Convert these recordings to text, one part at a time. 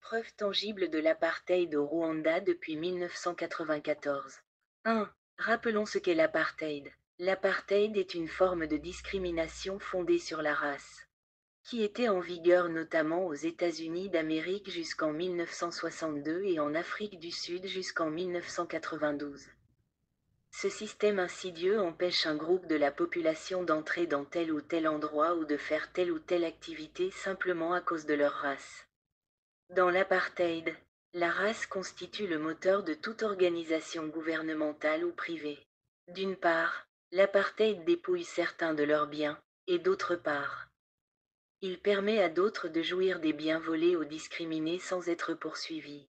Preuve tangible de l'apartheid au Rwanda depuis 1994. 1. Rappelons ce qu'est l'apartheid. L'apartheid est une forme de discrimination fondée sur la race, qui était en vigueur notamment aux États-Unis d'Amérique jusqu'en 1962 et en Afrique du Sud jusqu'en 1992. Ce système insidieux empêche un groupe de la population d'entrer dans tel ou tel endroit ou de faire telle ou telle activité simplement à cause de leur race. Dans l'apartheid, la race constitue le moteur de toute organisation gouvernementale ou privée. D'une part, l'apartheid dépouille certains de leurs biens, et d'autre part, il permet à d'autres de jouir des biens volés ou discriminés sans être poursuivis.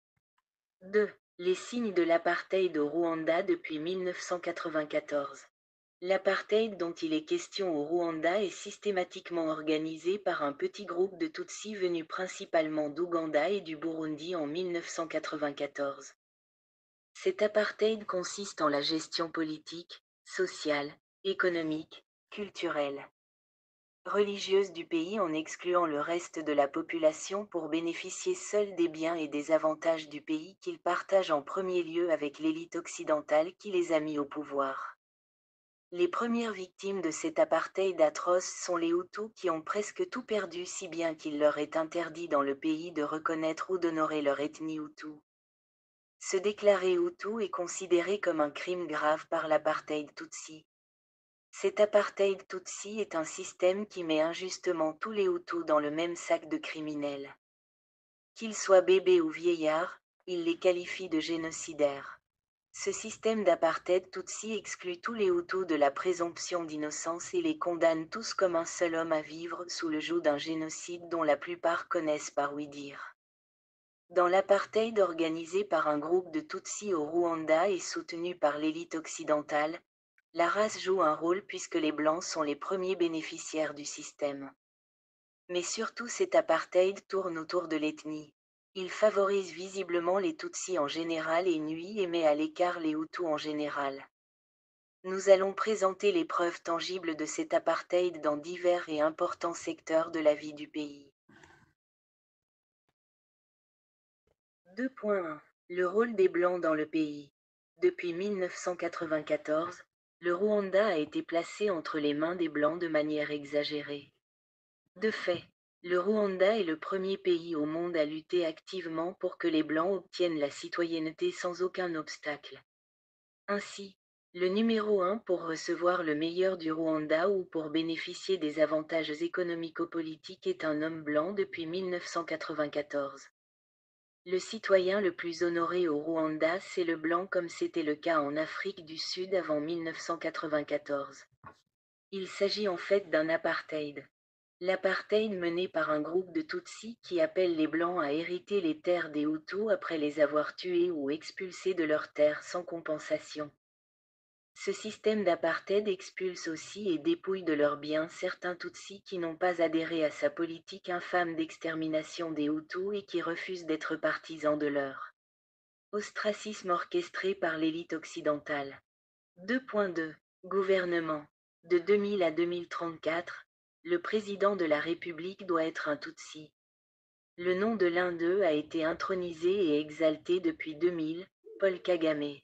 2. Les signes de l'apartheid au Rwanda depuis 1994. L'apartheid dont il est question au Rwanda est systématiquement organisé par un petit groupe de Tutsis venus principalement d'Ouganda et du Burundi en 1994. Cet apartheid consiste en la gestion politique, sociale, économique, culturelle, religieuse du pays en excluant le reste de la population pour bénéficier seul des biens et des avantages du pays qu'ils partagent en premier lieu avec l'élite occidentale qui les a mis au pouvoir. Les premières victimes de cet apartheid atroce sont les Hutus qui ont presque tout perdu si bien qu'il leur est interdit dans le pays de reconnaître ou d'honorer leur ethnie Hutu. Se déclarer Hutu est considéré comme un crime grave par l'apartheid Tutsi. Cet apartheid Tutsi est un système qui met injustement tous les Hutus dans le même sac de criminels. Qu'ils soient bébés ou vieillards, il les qualifie de génocidaires. Ce système d'apartheid Tutsi exclut tous les Hutus de la présomption d'innocence et les condamne tous comme un seul homme à vivre sous le joug d'un génocide dont la plupart connaissent par ouï-dire. Dans l'apartheid organisé par un groupe de Tutsis au Rwanda et soutenu par l'élite occidentale, la race joue un rôle puisque les Blancs sont les premiers bénéficiaires du système. Mais surtout cet apartheid tourne autour de l'ethnie. Il favorise visiblement les Tutsis en général et nuit et met à l'écart les Hutus en général. Nous allons présenter les preuves tangibles de cet apartheid dans divers et importants secteurs de la vie du pays. 2.1. Le rôle des Blancs dans le pays. Depuis 1994, le Rwanda a été placé entre les mains des Blancs de manière exagérée. De fait, le Rwanda est le premier pays au monde à lutter activement pour que les Blancs obtiennent la citoyenneté sans aucun obstacle. Ainsi, le numéro 1 pour recevoir le meilleur du Rwanda ou pour bénéficier des avantages économico-politiques est un homme blanc depuis 1994. Le citoyen le plus honoré au Rwanda c'est le blanc comme c'était le cas en Afrique du Sud avant 1994. Il s'agit en fait d'un apartheid. L'apartheid mené par un groupe de Tutsis qui appelle les Blancs à hériter les terres des Hutus après les avoir tués ou expulsés de leurs terres sans compensation. Ce système d'apartheid expulse aussi et dépouille de leurs biens certains Tutsis qui n'ont pas adhéré à sa politique infâme d'extermination des Hutus et qui refusent d'être partisans de leur ostracisme orchestré par l'élite occidentale. 2.2. Gouvernement. De 2000 à 2034, le président de la République doit être un Tutsi. Le nom de l'un d'eux a été intronisé et exalté depuis 2000, Paul Kagame.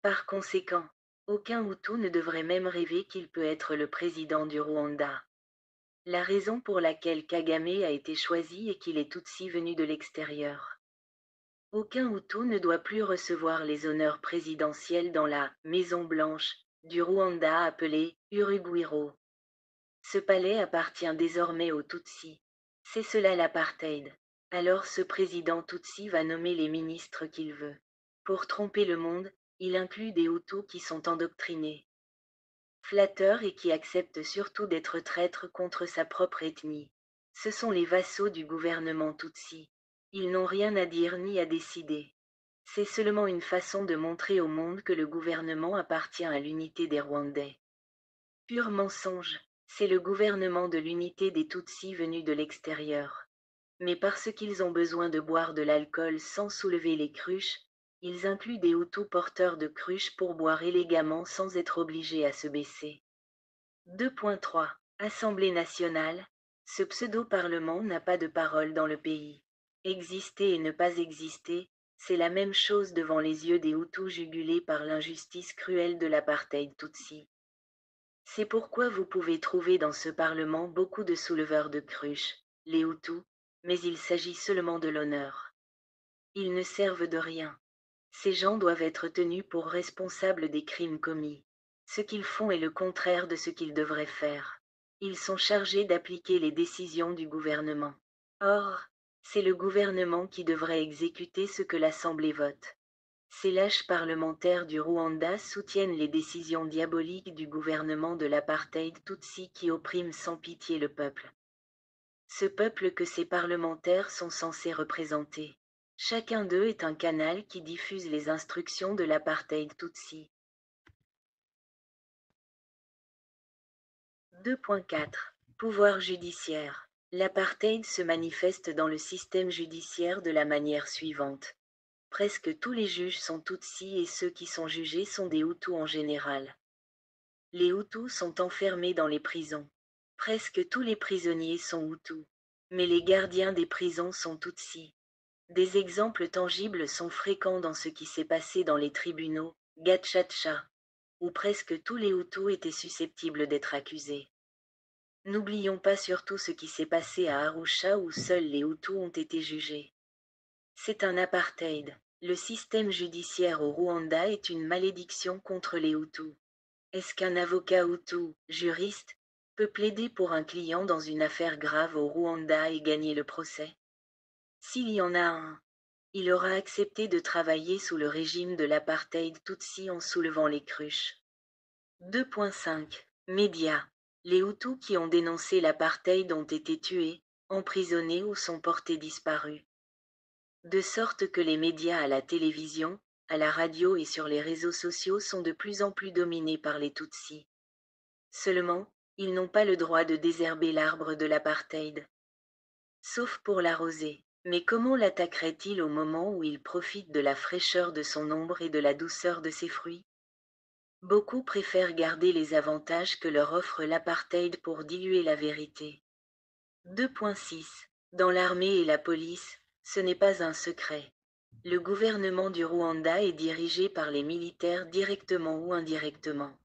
Par conséquent, aucun Hutu ne devrait même rêver qu'il peut être le président du Rwanda. La raison pour laquelle Kagame a été choisi est qu'il est Tutsi venu de l'extérieur. Aucun Hutu ne doit plus recevoir les honneurs présidentiels dans la Maison Blanche du Rwanda appelée Urugwiro. Ce palais appartient désormais aux Tutsis. C'est cela l'apartheid. Alors ce président Tutsi va nommer les ministres qu'il veut. Pour tromper le monde, il inclut des Hutus qui sont endoctrinés, flatteurs et qui acceptent surtout d'être traîtres contre sa propre ethnie. Ce sont les vassaux du gouvernement Tutsi. Ils n'ont rien à dire ni à décider. C'est seulement une façon de montrer au monde que le gouvernement appartient à l'unité des Rwandais. Pur mensonge, c'est le gouvernement de l'unité des Tutsis venus de l'extérieur. Mais parce qu'ils ont besoin de boire de l'alcool sans soulever les cruches, ils incluent des Hutus porteurs de cruches pour boire élégamment sans être obligés à se baisser. 2.3. Assemblée nationale. Ce pseudo-parlement n'a pas de parole dans le pays. Exister et ne pas exister, c'est la même chose devant les yeux des Hutus jugulés par l'injustice cruelle de l'apartheid Tutsi. C'est pourquoi vous pouvez trouver dans ce Parlement beaucoup de souleveurs de cruches, les Hutus, mais il s'agit seulement de l'honneur. Ils ne servent de rien. Ces gens doivent être tenus pour responsables des crimes commis. Ce qu'ils font est le contraire de ce qu'ils devraient faire. Ils sont chargés d'appliquer les décisions du gouvernement. Or, c'est le gouvernement qui devrait exécuter ce que l'Assemblée vote. Ces lâches parlementaires du Rwanda soutiennent les décisions diaboliques du gouvernement de l'apartheid Tutsi qui opprime sans pitié le peuple. Ce peuple que ces parlementaires sont censés représenter. Chacun d'eux est un canal qui diffuse les instructions de l'apartheid Tutsi. 2.4. Pouvoir judiciaire. L'apartheid se manifeste dans le système judiciaire de la manière suivante. Presque tous les juges sont Tutsis et ceux qui sont jugés sont des Hutus en général. Les Hutus sont enfermés dans les prisons. Presque tous les prisonniers sont Hutus. Mais les gardiens des prisons sont Tutsis. Des exemples tangibles sont fréquents dans ce qui s'est passé dans les tribunaux, Gachacha, où presque tous les Hutus étaient susceptibles d'être accusés. N'oublions pas surtout ce qui s'est passé à Arusha où seuls les Hutus ont été jugés. C'est un apartheid. Le système judiciaire au Rwanda est une malédiction contre les Hutus. Est-ce qu'un avocat Hutu, juriste, peut plaider pour un client dans une affaire grave au Rwanda et gagner le procès? S'il y en a un, il aura accepté de travailler sous le régime de l'apartheid Tutsi en soulevant les cruches. 2.5. Médias. Les Hutus qui ont dénoncé l'apartheid ont été tués, emprisonnés ou sont portés disparus. De sorte que les médias à la télévision, à la radio et sur les réseaux sociaux sont de plus en plus dominés par les Tutsis. Seulement, ils n'ont pas le droit de désherber l'arbre de l'apartheid. Sauf pour l'arroser. Mais comment l'attaquerait-il au moment où il profite de la fraîcheur de son ombre et de la douceur de ses fruits? Beaucoup préfèrent garder les avantages que leur offre l'apartheid pour diluer la vérité. 2.6. Dans l'armée et la police, ce n'est pas un secret. Le gouvernement du Rwanda est dirigé par les militaires directement ou indirectement.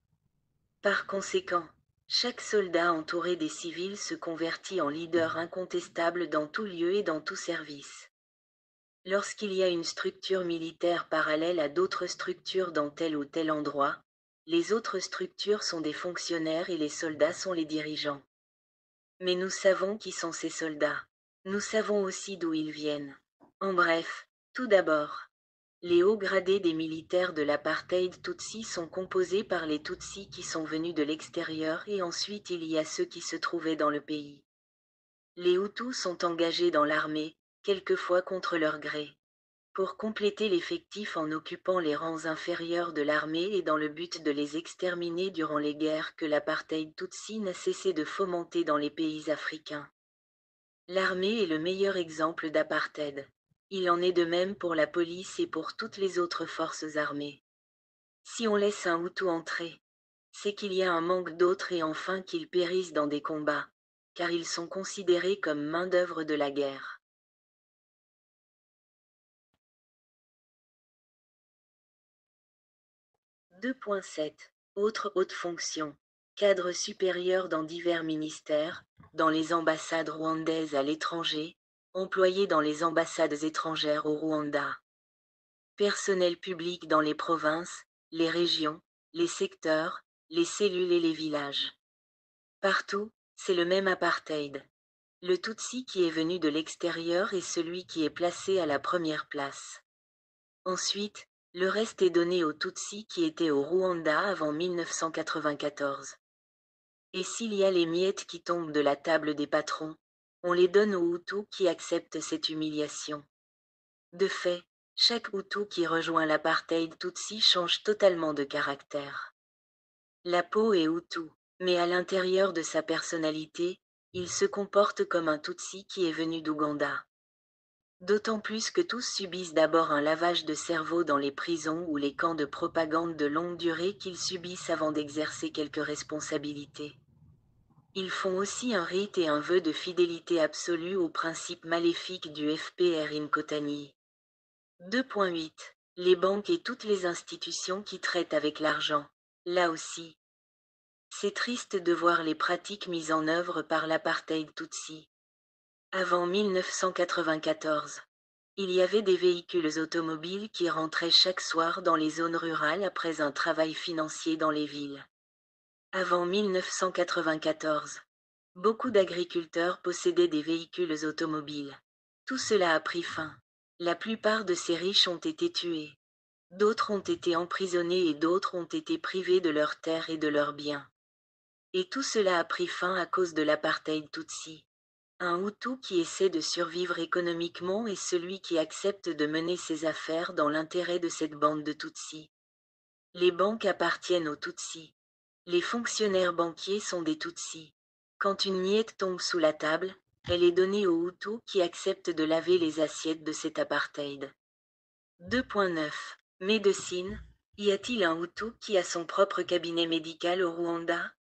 Par conséquent, chaque soldat entouré des civils se convertit en leader incontestable dans tout lieu et dans tout service. Lorsqu'il y a une structure militaire parallèle à d'autres structures dans tel ou tel endroit, les autres structures sont des fonctionnaires et les soldats sont les dirigeants. Mais nous savons qui sont ces soldats. Nous savons aussi d'où ils viennent. En bref, tout d'abord, les hauts gradés des militaires de l'apartheid Tutsi sont composés par les Tutsis qui sont venus de l'extérieur et ensuite il y a ceux qui se trouvaient dans le pays. Les Hutus sont engagés dans l'armée, quelquefois contre leur gré, pour compléter l'effectif en occupant les rangs inférieurs de l'armée et dans le but de les exterminer durant les guerres que l'apartheid Tutsi n'a cessé de fomenter dans les pays africains. L'armée est le meilleur exemple d'apartheid. Il en est de même pour la police et pour toutes les autres forces armées. Si on laisse un Hutu entrer, c'est qu'il y a un manque d'autres et enfin qu'ils périssent dans des combats, car ils sont considérés comme main-d'œuvre de la guerre. « 2.7. Autres hautes fonctions. Cadres supérieurs dans divers ministères, dans les ambassades rwandaises à l'étranger, employés dans les ambassades étrangères au Rwanda. Personnel public dans les provinces, les régions, les secteurs, les cellules et les villages. Partout, c'est le même apartheid. Le Tutsi qui est venu de l'extérieur est celui qui est placé à la première place. Ensuite, le reste est donné aux Tutsis qui étaient au Rwanda avant 1994. Et s'il y a les miettes qui tombent de la table des patrons, on les donne aux Hutus qui acceptent cette humiliation. De fait, chaque Hutu qui rejoint l'apartheid Tutsi change totalement de caractère. La peau est Hutu, mais à l'intérieur de sa personnalité, il se comporte comme un Tutsi qui est venu d'Ouganda. D'autant plus que tous subissent d'abord un lavage de cerveau dans les prisons ou les camps de propagande de longue durée qu'ils subissent avant d'exercer quelque responsabilité. Ils font aussi un rite et un vœu de fidélité absolue au principe maléfique du FPR Inkotani. 2.8. Les banques et toutes les institutions qui traitent avec l'argent. Là aussi. C'est triste de voir les pratiques mises en œuvre par l'apartheid Tutsi. Avant 1994. Il y avait des véhicules automobiles qui rentraient chaque soir dans les zones rurales après un travail financier dans les villes. Avant 1994. Beaucoup d'agriculteurs possédaient des véhicules automobiles. Tout cela a pris fin. La plupart de ces riches ont été tués. D'autres ont été emprisonnés et d'autres ont été privés de leurs terres et de leurs biens. Et tout cela a pris fin à cause de l'apartheid Tutsi. Un Hutu qui essaie de survivre économiquement est celui qui accepte de mener ses affaires dans l'intérêt de cette bande de Tutsis. Les banques appartiennent aux Tutsis. Les fonctionnaires banquiers sont des Tutsis. Quand une miette tombe sous la table, elle est donnée aux Hutus qui acceptent de laver les assiettes de cet apartheid. 2.9. Médecine. Y a-t-il un Hutu qui a son propre cabinet médical au Rwanda?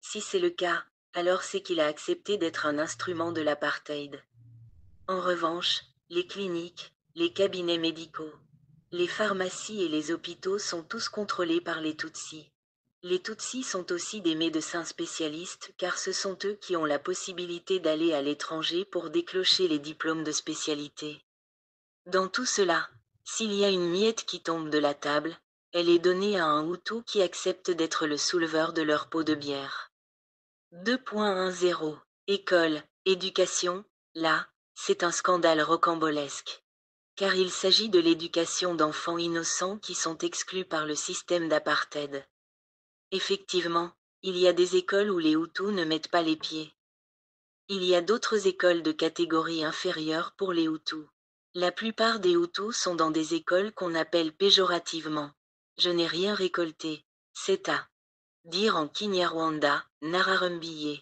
Si c'est le cas, alors c'est qu'il a accepté d'être un instrument de l'apartheid. En revanche, les cliniques, les cabinets médicaux, les pharmacies et les hôpitaux sont tous contrôlés par les Tutsis. Les Tutsis sont aussi des médecins spécialistes car ce sont eux qui ont la possibilité d'aller à l'étranger pour décrocher les diplômes de spécialité. Dans tout cela, s'il y a une miette qui tombe de la table, elle est donnée à un Hutu qui accepte d'être le souleveur de leur pot de bière. 2.10. École, éducation, là, c'est un scandale rocambolesque. Car il s'agit de l'éducation d'enfants innocents qui sont exclus par le système d'apartheid. Effectivement, il y a des écoles où les Hutus ne mettent pas les pieds. Il y a d'autres écoles de catégorie inférieure pour les Hutus. La plupart des Hutus sont dans des écoles qu'on appelle péjorativement. Je n'ai rien récolté. C'est à dire en Kinyarwanda, Nararumbiye.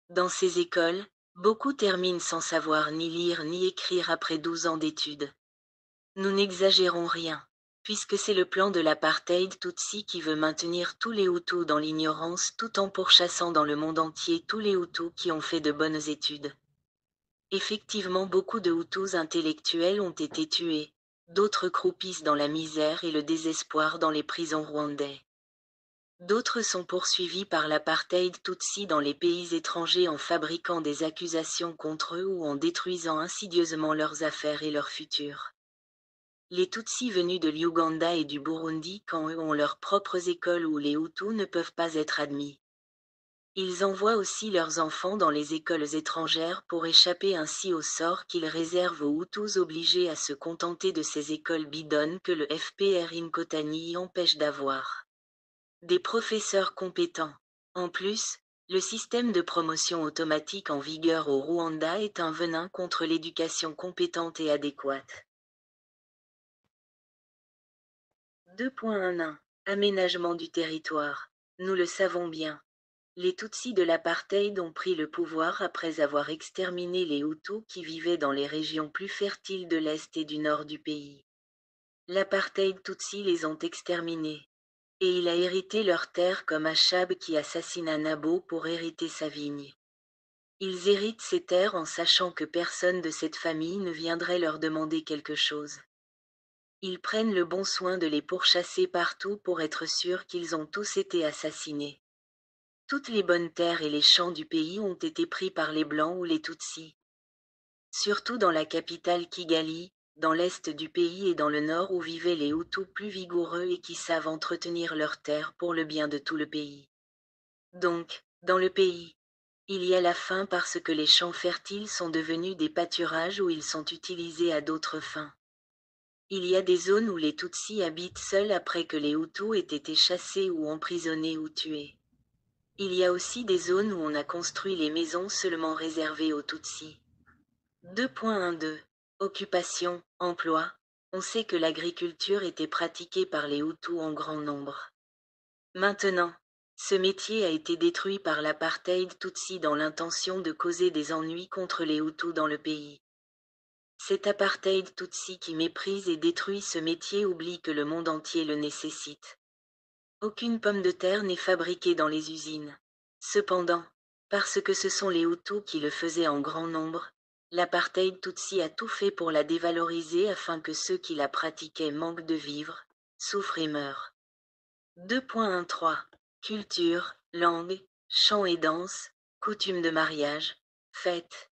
Dans ces écoles, beaucoup terminent sans savoir ni lire ni écrire après 12 ans d'études. Nous n'exagérons rien, puisque c'est le plan de l'apartheid Tutsi qui veut maintenir tous les Hutus dans l'ignorance tout en pourchassant dans le monde entier tous les Hutus qui ont fait de bonnes études. Effectivement, beaucoup de Hutus intellectuels ont été tués, d'autres croupissent dans la misère et le désespoir dans les prisons rwandais. D'autres sont poursuivis par l'apartheid Tutsi dans les pays étrangers en fabriquant des accusations contre eux ou en détruisant insidieusement leurs affaires et leur futur. Les Tutsis venus de l'Ouganda et du Burundi quand eux ont leurs propres écoles où les Hutus ne peuvent pas être admis. Ils envoient aussi leurs enfants dans les écoles étrangères pour échapper ainsi au sort qu'ils réservent aux Hutus obligés à se contenter de ces écoles bidonnes que le FPR Inkotani empêche d'avoir. Des professeurs compétents. En plus, le système de promotion automatique en vigueur au Rwanda est un venin contre l'éducation compétente et adéquate. 2.11. Aménagement du territoire. Nous le savons bien. Les Tutsis de l'apartheid ont pris le pouvoir après avoir exterminé les Hutus qui vivaient dans les régions plus fertiles de l'Est et du Nord du pays. L'apartheid Tutsi les ont exterminés. Et il a hérité leurs terres comme Achab qui assassina Nabo pour hériter sa vigne. Ils héritent ces terres en sachant que personne de cette famille ne viendrait leur demander quelque chose. Ils prennent le bon soin de les pourchasser partout pour être sûrs qu'ils ont tous été assassinés. Toutes les bonnes terres et les champs du pays ont été pris par les Blancs ou les Tutsis. Surtout dans la capitale Kigali, dans l'est du pays et dans le nord où vivaient les Hutus plus vigoureux et qui savent entretenir leurs terres pour le bien de tout le pays. Donc, dans le pays, il y a la faim parce que les champs fertiles sont devenus des pâturages où ils sont utilisés à d'autres fins. Il y a des zones où les Tutsis habitent seuls après que les Hutus aient été chassés ou emprisonnés ou tués. Il y a aussi des zones où on a construit les maisons seulement réservées aux Tutsis. 2.12. Occupation, emploi. On sait que l'agriculture était pratiquée par les Hutus en grand nombre. Maintenant, ce métier a été détruit par l'apartheid Tutsi dans l'intention de causer des ennuis contre les Hutus dans le pays. Cet apartheid Tutsi qui méprise et détruit ce métier oublie que le monde entier le nécessite. Aucune pomme de terre n'est fabriquée dans les usines. Cependant, Parce que ce sont les Hutus qui le faisaient en grand nombre, l'apartheid Tutsi a tout fait pour la dévaloriser afin que ceux qui la pratiquaient manquent de vivre, souffrent et meurent. 2.13. Culture, langue, chant et danse, coutumes de mariage, fêtes.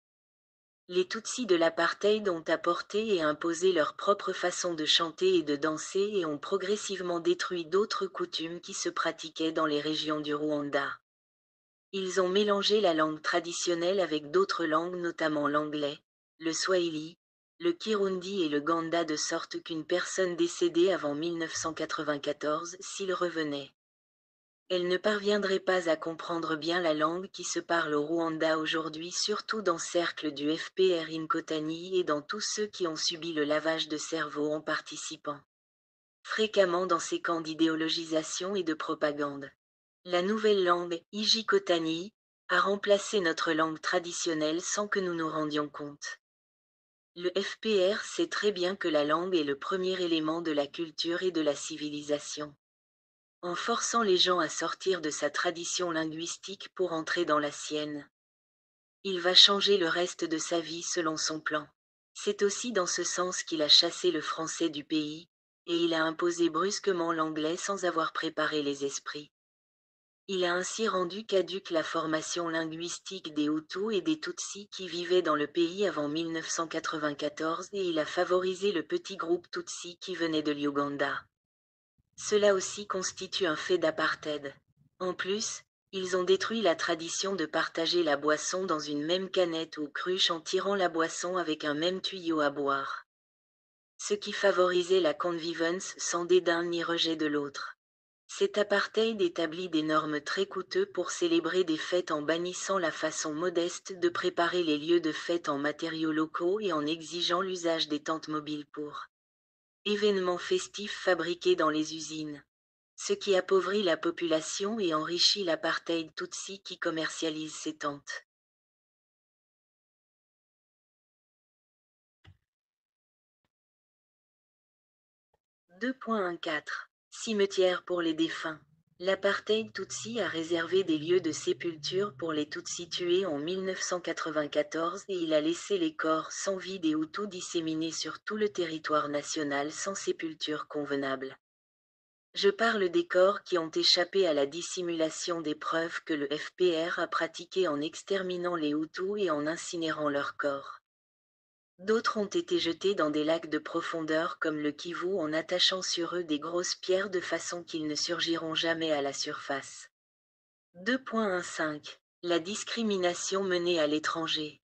Les Tutsis de l'apartheid ont apporté et imposé leur propre façon de chanter et de danser et ont progressivement détruit d'autres coutumes qui se pratiquaient dans les régions du Rwanda. Ils ont mélangé la langue traditionnelle avec d'autres langues, notamment l'anglais, le swahili, le kirundi et le ganda, de sorte qu'une personne décédée avant 1994, s'il revenait, elle ne parviendrait pas à comprendre bien la langue qui se parle au Rwanda aujourd'hui, surtout dans cercle du FPR Inkotani et dans tous ceux qui ont subi le lavage de cerveau en participant fréquemment dans ces camps d'idéologisation et de propagande. La nouvelle langue, Ijikotani, a remplacé notre langue traditionnelle sans que nous nous rendions compte. Le FPR sait très bien que la langue est le premier élément de la culture et de la civilisation. En forçant les gens à sortir de sa tradition linguistique pour entrer dans la sienne, il va changer le reste de sa vie selon son plan. C'est aussi dans ce sens qu'il a chassé le français du pays, et il a imposé brusquement l'anglais sans avoir préparé les esprits. Il a ainsi rendu caduque la formation linguistique des Hutus et des Tutsis qui vivaient dans le pays avant 1994 et il a favorisé le petit groupe Tutsi qui venait de l'Ouganda. Cela aussi constitue un fait d'apartheid. En plus, ils ont détruit la tradition de partager la boisson dans une même canette ou cruche en tirant la boisson avec un même tuyau à boire. Ce qui favorisait la convivence sans dédain ni rejet de l'autre. Cet apartheid établit des normes très coûteuses pour célébrer des fêtes en bannissant la façon modeste de préparer les lieux de fête en matériaux locaux et en exigeant l'usage des tentes mobiles pour événements festifs fabriqués dans les usines. Ce qui appauvrit la population et enrichit l'apartheid Tutsi qui commercialise ces tentes. « 2.14. Cimetière pour les défunts. L'apartheid Tutsi a réservé des lieux de sépulture pour les Tutsis tués en 1994 et il a laissé les corps sans vie des Hutus disséminés sur tout le territoire national sans sépulture convenable. Je parle des corps qui ont échappé à la dissimulation des preuves que le FPR a pratiquées en exterminant les Hutus et en incinérant leurs corps. D'autres ont été jetés dans des lacs de profondeur comme le Kivu en attachant sur eux des grosses pierres de façon qu'ils ne surgiront jamais à la surface. 2.15. La discrimination menée à l'étranger.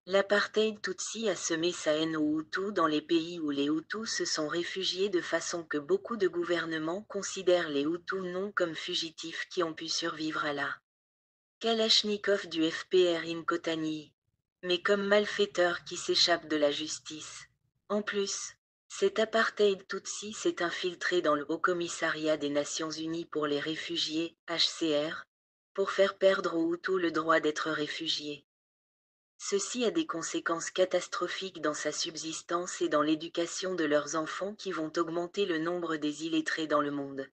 L'apartheid Tutsi a semé sa haine aux Hutus dans les pays où les Hutus se sont réfugiés de façon que beaucoup de gouvernements considèrent les Hutus non comme fugitifs qui ont pu survivre à la Kalachnikov du FPR Inkotani, mais comme malfaiteurs qui s'échappent de la justice. En plus, cet apartheid Tutsi s'est infiltré dans le Haut-Commissariat des Nations Unies pour les réfugiés, HCR, pour faire perdre aux Hutus le droit d'être réfugiés. Ceci a des conséquences catastrophiques dans sa subsistance et dans l'éducation de leurs enfants qui vont augmenter le nombre des illettrés dans le monde.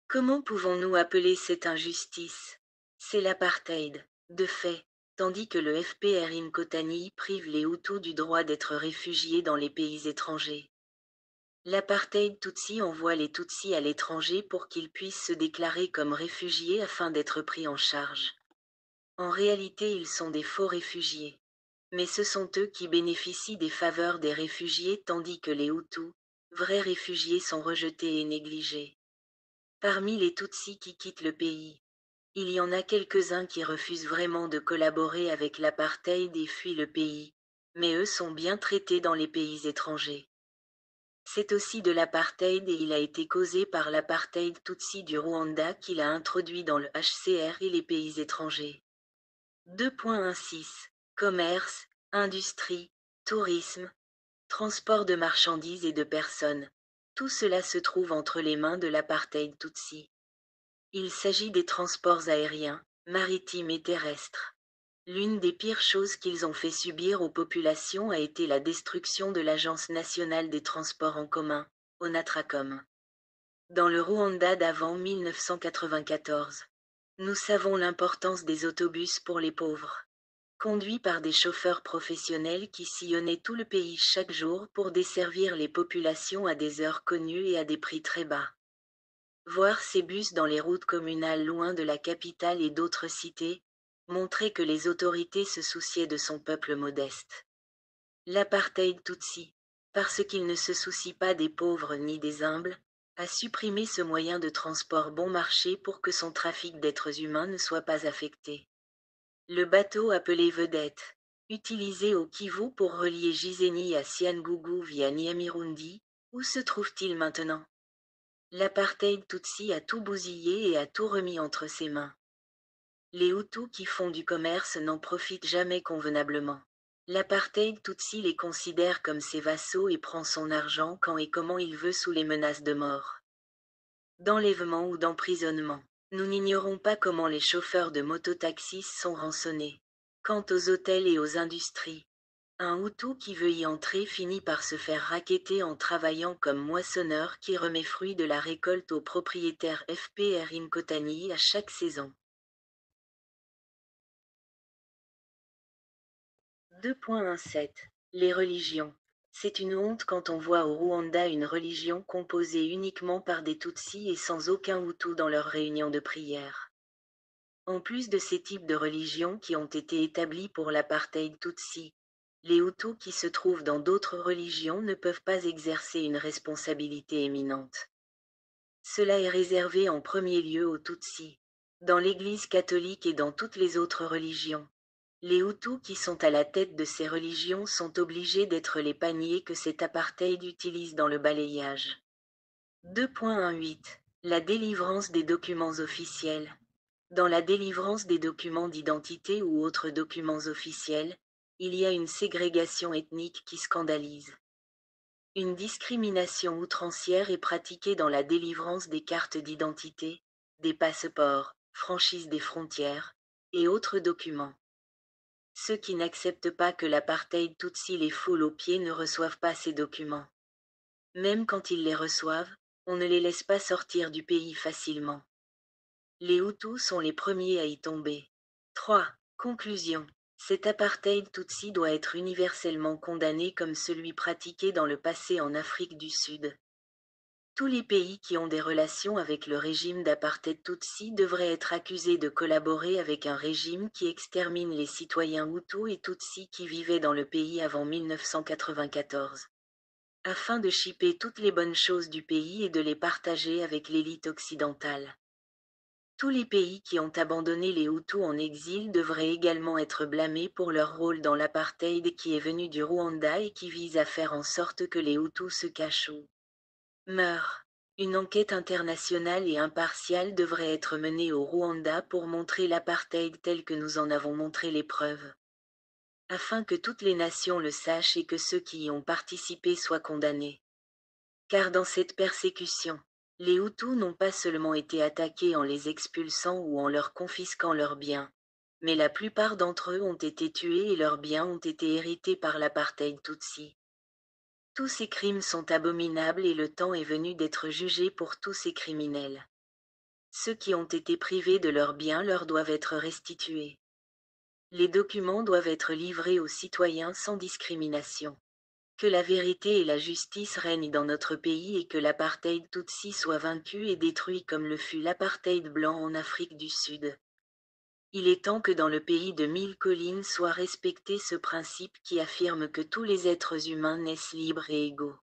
Comment pouvons-nous appeler cette injustice? C'est l'apartheid, de fait, tandis que le FPR Inkotani prive les Hutus du droit d'être réfugiés dans les pays étrangers. L'apartheid Tutsi envoie les Tutsis à l'étranger pour qu'ils puissent se déclarer comme réfugiés afin d'être pris en charge. En réalité, ils sont des faux réfugiés. Mais ce sont eux qui bénéficient des faveurs des réfugiés tandis que les Hutus, vrais réfugiés, sont rejetés et négligés. Parmi les Tutsis qui quittent le pays, il y en a quelques-uns qui refusent vraiment de collaborer avec l'apartheid et fuient le pays, mais eux sont bien traités dans les pays étrangers. C'est aussi de l'apartheid et il a été causé par l'apartheid Tutsi du Rwanda qu'il a introduit dans le HCR et les pays étrangers. 2.16. Commerce, industrie, tourisme, transport de marchandises et de personnes. Tout cela se trouve entre les mains de l'apartheid Tutsi. Il s'agit des transports aériens, maritimes et terrestres. L'une des pires choses qu'ils ont fait subir aux populations a été la destruction de l'Agence nationale des transports en commun, ONATRACOM. Dans le Rwanda d'avant 1994. Nous savons l'importance des autobus pour les pauvres. Conduits par des chauffeurs professionnels qui sillonnaient tout le pays chaque jour pour desservir les populations à des heures connues et à des prix très bas. Voir ces bus dans les routes communales loin de la capitale et d'autres cités, montrait que les autorités se souciaient de son peuple modeste. L'apartheid Tutsi, parce qu'il ne se soucie pas des pauvres ni des humbles, a supprimé ce moyen de transport bon marché pour que son trafic d'êtres humains ne soit pas affecté. Le bateau appelé Vedette, utilisé au Kivu pour relier Gisenyi à Cyangugu via Nyamirundi, où se trouve-t-il maintenant? L'apartheid Tutsi a tout bousillé et a tout remis entre ses mains. Les Hutus qui font du commerce n'en profitent jamais convenablement. L'apartheid Tutsi les considère comme ses vassaux et prend son argent quand et comment il veut sous les menaces de mort, d'enlèvement ou d'emprisonnement. Nous n'ignorons pas comment les chauffeurs de mototaxis sont rançonnés. Quant aux hôtels et aux industries, un Hutu qui veut y entrer finit par se faire racketter en travaillant comme moissonneur qui remet fruit de la récolte au propriétaire FPR Inkotani à chaque saison. 2.17 Les religions. C'est une honte quand on voit au Rwanda une religion composée uniquement par des Tutsis et sans aucun Hutu dans leurs réunions de prière. En plus de ces types de religions qui ont été établis pour l'apartheid Tutsi, les Hutus qui se trouvent dans d'autres religions ne peuvent pas exercer une responsabilité éminente. Cela est réservé en premier lieu aux Tutsis. Dans l'Église catholique et dans toutes les autres religions, les Hutus qui sont à la tête de ces religions sont obligés d'être les paniers que cet apartheid utilise dans le balayage. 2.18 La délivrance des documents officiels. Dans la délivrance des documents d'identité ou autres documents officiels, il y a une ségrégation ethnique qui scandalise. Une discrimination outrancière est pratiquée dans la délivrance des cartes d'identité, des passeports, franchise des frontières, et autres documents. Ceux qui n'acceptent pas que l'apartheid Tutsi les foule aux pieds ne reçoivent pas ces documents. Même quand ils les reçoivent, on ne les laisse pas sortir du pays facilement. Les Hutus sont les premiers à y tomber. 3. Conclusion. Cet apartheid Tutsi doit être universellement condamné comme celui pratiqué dans le passé en Afrique du Sud. Tous les pays qui ont des relations avec le régime d'apartheid Tutsi devraient être accusés de collaborer avec un régime qui extermine les citoyens Hutus et Tutsis qui vivaient dans le pays avant 1994. Afin de chipper toutes les bonnes choses du pays et de les partager avec l'élite occidentale. Tous les pays qui ont abandonné les Hutus en exil devraient également être blâmés pour leur rôle dans l'apartheid qui est venu du Rwanda et qui vise à faire en sorte que les Hutus se cachent ou meurent. Une enquête internationale et impartiale devrait être menée au Rwanda pour montrer l'apartheid tel que nous en avons montré les preuves. Afin que toutes les nations le sachent et que ceux qui y ont participé soient condamnés. Car dans cette persécution, les Hutus n'ont pas seulement été attaqués en les expulsant ou en leur confisquant leurs biens, mais la plupart d'entre eux ont été tués et leurs biens ont été hérités par l'apartheid Tutsi. Tous ces crimes sont abominables et le temps est venu d'être jugé pour tous ces criminels. Ceux qui ont été privés de leurs biens leur doivent être restitués. Les documents doivent être livrés aux citoyens sans discrimination. Que la vérité et la justice règnent dans notre pays et que l'apartheid Tutsi soit vaincu et détruit comme le fut l'apartheid blanc en Afrique du Sud. Il est temps que dans le pays de 1000 collines soit respecté ce principe qui affirme que tous les êtres humains naissent libres et égaux.